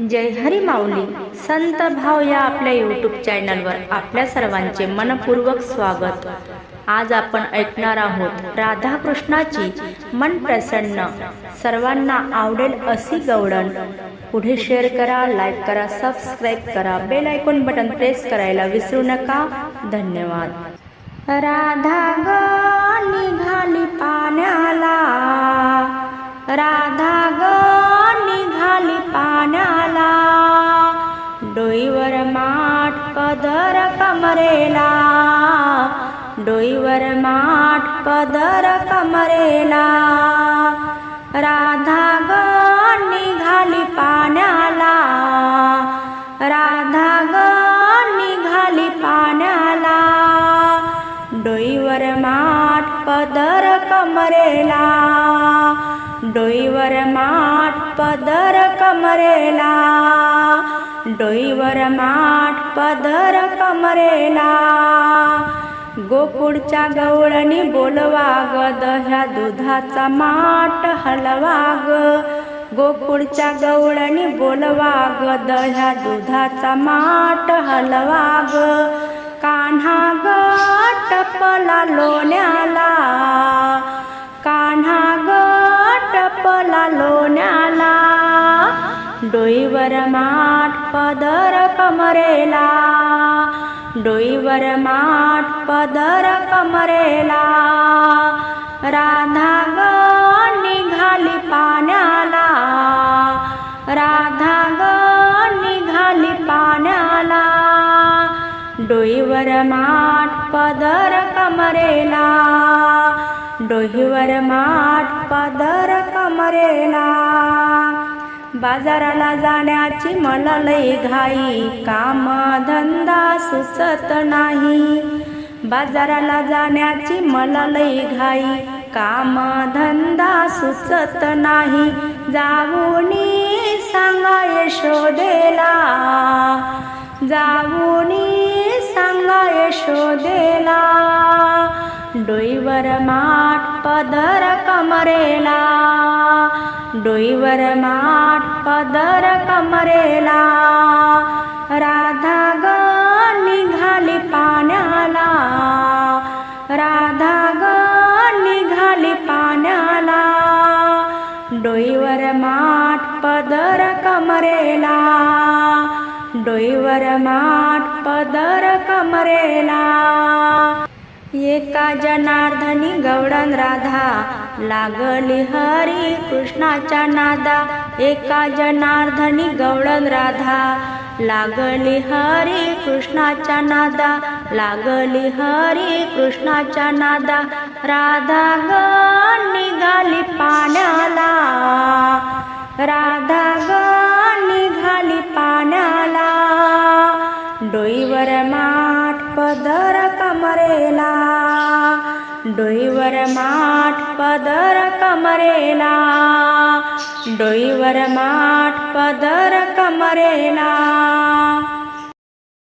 जय हरी माऊली संत भाव या आपल्या यूट्यूब चॅनलवर आपल्या सर्वांचे मनपूर्वक स्वागत। आज आपण ऐकणार आहोत राधा कृष्णाची मन प्रसन्न सर्वांना आवडेल अशी गवळण। पुढे शेअर करा, लाईक करा, सबस्क्राईब करा, बेल आयकॉन बटन प्रेस करायला विसरू नका। धन्यवाद। राधा ग निघाली पाण्याला, राधा ग निघाली पाण्याला, डोईवर माठ पदर कमरेला, डोईवर माठ पदर कमरेला, राधा ग निघाली पाण्याला, राधा ग निघाली पाण्याला, डोईवर माठ पदर कमरेला, डोईवर माठ पदर कमरेला, डोईवर माठ पदर कमरेला, गोकुळच्या गवळणी बोलवा ग, दह्या दुधाचा माठ हलवा ग, गोकुळच्या गवळणी बोलवा ग, दह्या दुधाचा माठ हलवा ग, कान्हा ग टपला लोण्याला, कान्हा ग टपला लोण्याला, डोईवर माठ पदर कमरेला, डोईवर माठ पदर कमरेला, राधा ग निघाली पाण्याला, राधा ग निघाली पाण्याला, डोईवर माठ पदर कमरेला, डोईवर माठ पदर कमरेला, बाजाराला जाण्याची मला लई घाई, काम धंदा सुचत नाही, बाजाराला जाण्याची मला लई घाई, काम धंदा सुचत नाही, जाऊनी सांगा यशोदेला, जाऊनी सांगा यशोदेला, डोईवर माठ पदर कमरेला, डोईवर माठ पदर कमरेला, राधा ग निघाली पाण्याला, राधा ग निघाली पाण्याला, डोईवर माठ पदर कमरेला, डोईवर माठ पदर कमरेला, एका जनार्दनी गवळण राधा लागली हरी कृष्णाच्या नादा, एका जनार्दनी गवळण राधा लागली हरी कृष्णाच्या नादा, लागली हरी कृष्णाच्या नादा, राधा ग निघाली पाण्याला, राधा ग निघाली पाण्याला, डोईवर माठ पदर कमरेला, डोईवर माठ पदर कमरेला, डोईवर माठ पदर कमरेला।